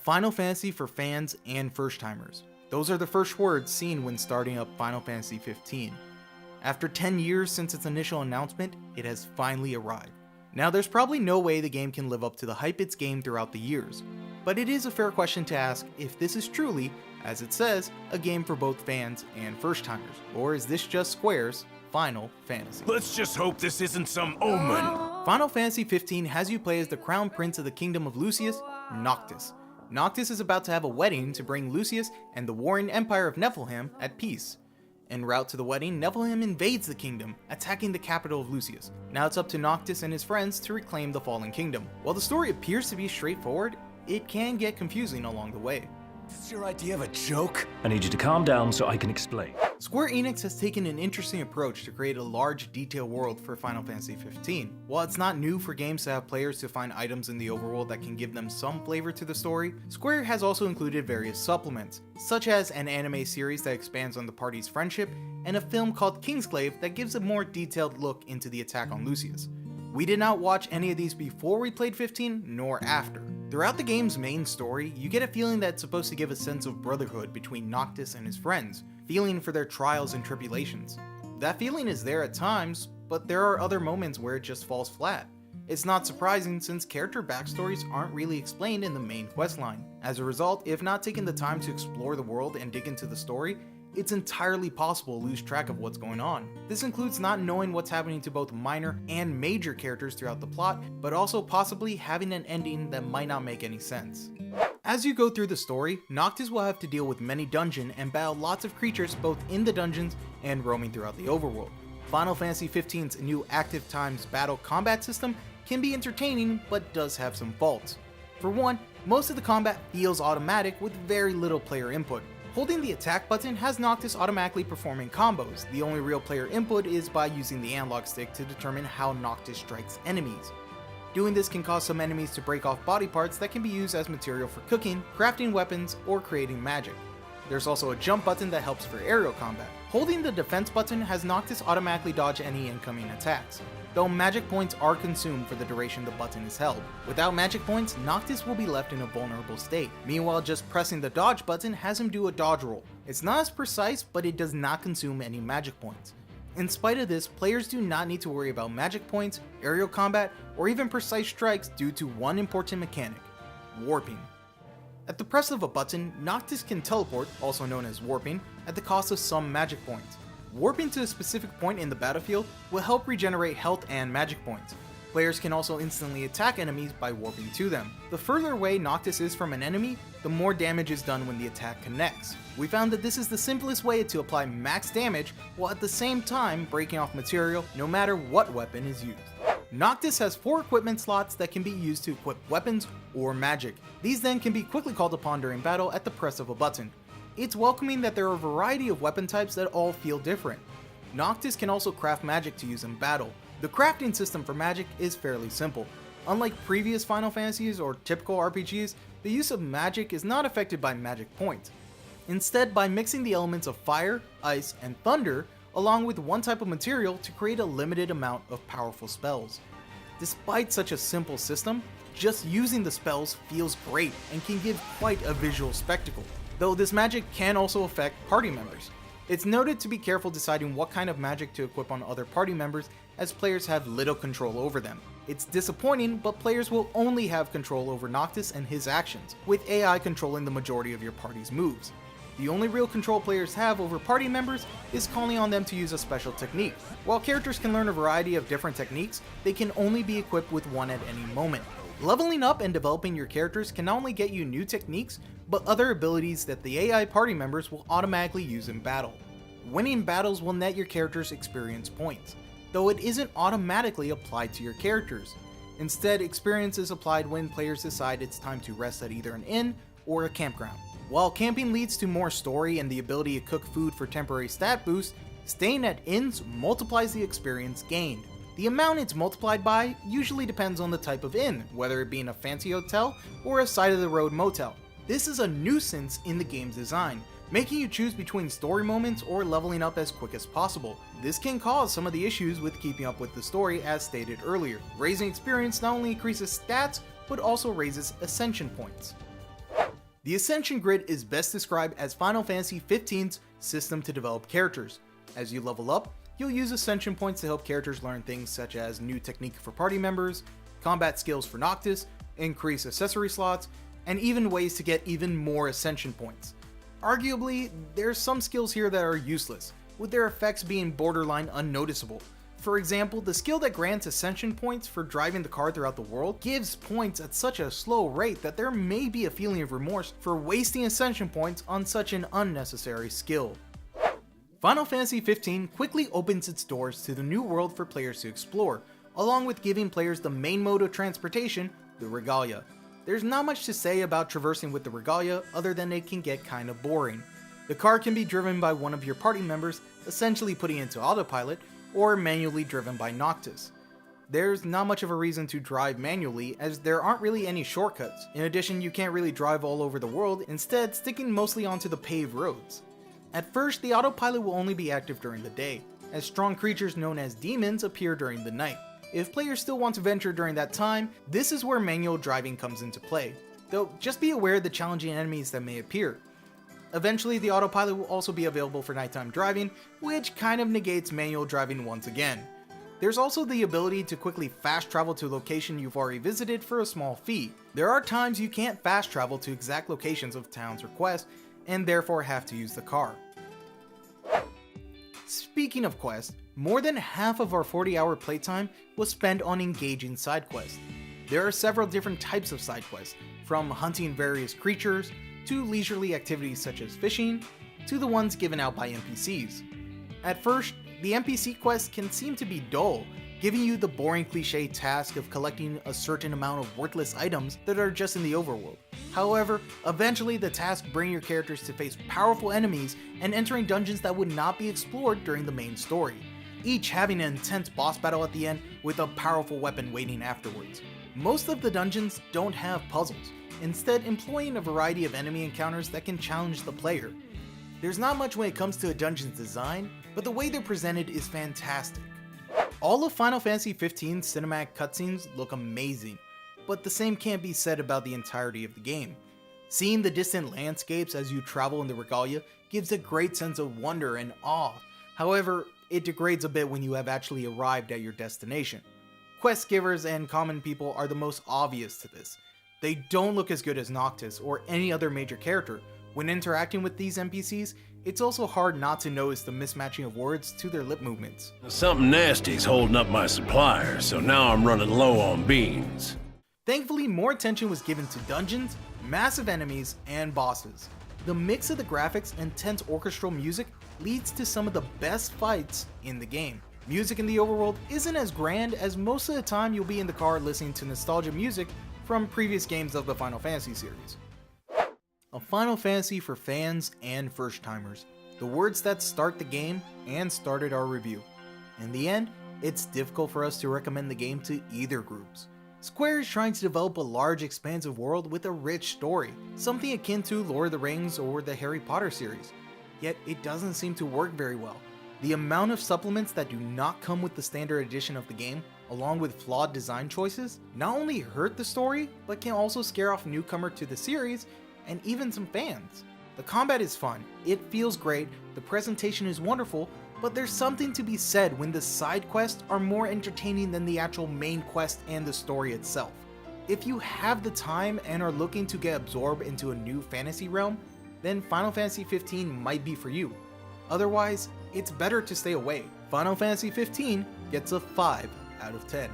Final Fantasy for fans and first-timers. Those are the first words seen when starting up Final Fantasy 15. After 10 years since its initial announcement, it has finally arrived. Now there's probably no way the game can live up to the hype it's gained throughout the years, but it is a fair question to ask if this is truly, as it says, a game for both fans and first-timers, or is this just Square's Final Fantasy? Let's just hope this isn't some omen. Final Fantasy 15 has you play as the crown prince of the kingdom of Lucius, Noctis. Noctis is about to have a wedding to bring Lucius and the warring empire of Niflheim at peace. En route to the wedding, Niflheim invades the kingdom, attacking the capital of Lucius. Now it's up to Noctis and his friends to reclaim the fallen kingdom. While the story appears to be straightforward, it can get confusing along the way. Is this your idea of a joke? I need you to calm down so I can explain. Square Enix has taken an interesting approach to create a large, detailed world for Final Fantasy 15. While it's not new for games to have players to find items in the overworld that can give them some flavor to the story, Square has also included various supplements, such as an anime series that expands on the party's friendship, and a film called Kingsglaive that gives a more detailed look into the attack on Lucius. We did not watch any of these before we played 15, nor after. Throughout the game's main story, you get a feeling that's supposed to give a sense of brotherhood between Noctis and his friends, feeling for their trials and tribulations. That feeling is there at times, but there are other moments where it just falls flat. It's not surprising since character backstories aren't really explained in the main questline. As a result, if not taking the time to explore the world and dig into the story, it's entirely possible to lose track of what's going on. This includes not knowing what's happening to both minor and major characters throughout the plot, but also possibly having an ending that might not make any sense. As you go through the story, Noctis will have to deal with many dungeons and battle lots of creatures both in the dungeons and roaming throughout the overworld. Final Fantasy XV's new active times battle combat system can be entertaining, but does have some faults. For one, most of the combat feels automatic with very little player input. Holding the attack button has Noctis automatically performing combos. The only real player input is by using the analog stick to determine how Noctis strikes enemies. Doing this can cause some enemies to break off body parts that can be used as material for cooking, crafting weapons, or creating magic. There's also a jump button that helps for aerial combat. Holding the defense button has Noctis automatically dodge any incoming attacks, though magic points are consumed for the duration the button is held. Without magic points, Noctis will be left in a vulnerable state. Meanwhile, just pressing the dodge button has him do a dodge roll. It's not as precise, but it does not consume any magic points. In spite of this, players do not need to worry about magic points, aerial combat, or even precise strikes due to one important mechanic: warping. At the press of a button, Noctis can teleport, also known as warping, at the cost of some magic points. Warping to a specific point in the battlefield will help regenerate health and magic points. Players can also instantly attack enemies by warping to them. The further away Noctis is from an enemy, the more damage is done when the attack connects. We found that this is the simplest way to apply max damage while at the same time breaking off material no matter what weapon is used. Noctis has 4 equipment slots that can be used to equip weapons or magic. These then can be quickly called upon during battle at the press of a button. It's welcoming that there are a variety of weapon types that all feel different. Noctis can also craft magic to use in battle. The crafting system for magic is fairly simple. Unlike previous Final Fantasies or typical RPGs, the use of magic is not affected by magic points. Instead, by mixing the elements of fire, ice, and thunder along with one type of material to create a limited amount of powerful spells. Despite such a simple system, just using the spells feels great and can give quite a visual spectacle, though this magic can also affect party members. It's noted to be careful deciding what kind of magic to equip on other party members, as players have little control over them. It's disappointing, but players will only have control over Noctis and his actions, with AI controlling the majority of your party's moves. The only real control players have over party members is calling on them to use a special technique. While characters can learn a variety of different techniques, they can only be equipped with one at any moment. Leveling up and developing your characters can not only get you new techniques, but other abilities that the AI party members will automatically use in battle. Winning battles will net your characters experience points, though it isn't automatically applied to your characters. Instead, experience is applied when players decide it's time to rest at either an inn or a campground. While camping leads to more story and the ability to cook food for temporary stat boosts, staying at inns multiplies the experience gained. The amount it's multiplied by usually depends on the type of inn, whether it being a fancy hotel or a side-of-the-road motel. This is a nuisance in the game's design, making you choose between story moments or leveling up as quick as possible. This can cause some of the issues with keeping up with the story as stated earlier. Raising experience not only increases stats, but also raises ascension points. The Ascension Grid is best described as Final Fantasy XV's system to develop characters. As you level up, you'll use Ascension points to help characters learn things such as new technique for party members, combat skills for Noctis, increase accessory slots, and even ways to get even more Ascension points. Arguably, there's some skills here that are useless, with their effects being borderline unnoticeable. For example, the skill that grants Ascension points for driving the car throughout the world gives points at such a slow rate that there may be a feeling of remorse for wasting Ascension points on such an unnecessary skill. Final Fantasy XV quickly opens its doors to the new world for players to explore, along with giving players the main mode of transportation, the Regalia. There's not much to say about traversing with the Regalia other than it can get kinda boring. The car can be driven by one of your party members, essentially putting it into autopilot, or manually driven by Noctis. There's not much of a reason to drive manually, as there aren't really any shortcuts. In addition, you can't really drive all over the world, instead sticking mostly onto the paved roads. At first, the autopilot will only be active during the day, as strong creatures known as demons appear during the night. If players still want to venture during that time, this is where manual driving comes into play, though just be aware of the challenging enemies that may appear. Eventually, the autopilot will also be available for nighttime driving, which kind of negates manual driving once again. There's also the ability to quickly fast travel to a location you've already visited for a small fee. There are times you can't fast travel to exact locations of towns or quests, and therefore have to use the car. Speaking of quests, more than half of our 40-hour playtime was spent on engaging side quests. There are several different types of side quests, from hunting various creatures, to leisurely activities such as fishing, to the ones given out by NPCs. At first, the NPC quests can seem to be dull, giving you the boring cliche task of collecting a certain amount of worthless items that are just in the overworld. However, eventually the tasks bring your characters to face powerful enemies and entering dungeons that would not be explored during the main story, each having an intense boss battle at the end with a powerful weapon waiting afterwards. Most of the dungeons don't have puzzles, instead employing a variety of enemy encounters that can challenge the player. There's not much when it comes to a dungeon's design, but the way they're presented is fantastic. All of Final Fantasy XV's cinematic cutscenes look amazing, but the same can't be said about the entirety of the game. Seeing the distant landscapes as you travel in the Regalia gives a great sense of wonder and awe. However, it degrades a bit when you have actually arrived at your destination. Quest givers and common people are the most obvious to this. They don't look as good as Noctis or any other major character. When interacting with these NPCs, it's also hard not to notice the mismatching of words to their lip movements. Something nasty's holding up my supplier, so now I'm running low on beans. Thankfully, more attention was given to dungeons, massive enemies, and bosses. The mix of the graphics and tense orchestral music leads to some of the best fights in the game. Music in the overworld isn't as grand, as most of the time you'll be in the car listening to nostalgia music from previous games of the Final Fantasy series. A Final Fantasy for fans and first-timers, the words that start the game and started our review. In the end, it's difficult for us to recommend the game to either groups. Square is trying to develop a large expansive world with a rich story, something akin to Lord of the Rings or the Harry Potter series, yet it doesn't seem to work very well. The amount of supplements that do not come with the standard edition of the game, along with flawed design choices, not only hurt the story, but can also scare off newcomer to the series and even some fans. The combat is fun, it feels great, the presentation is wonderful, but there's something to be said when the side quests are more entertaining than the actual main quest and the story itself. If you have the time and are looking to get absorbed into a new fantasy realm, then Final Fantasy XV might be for you. Otherwise, it's better to stay away. Final Fantasy XV gets a 5 out of 10.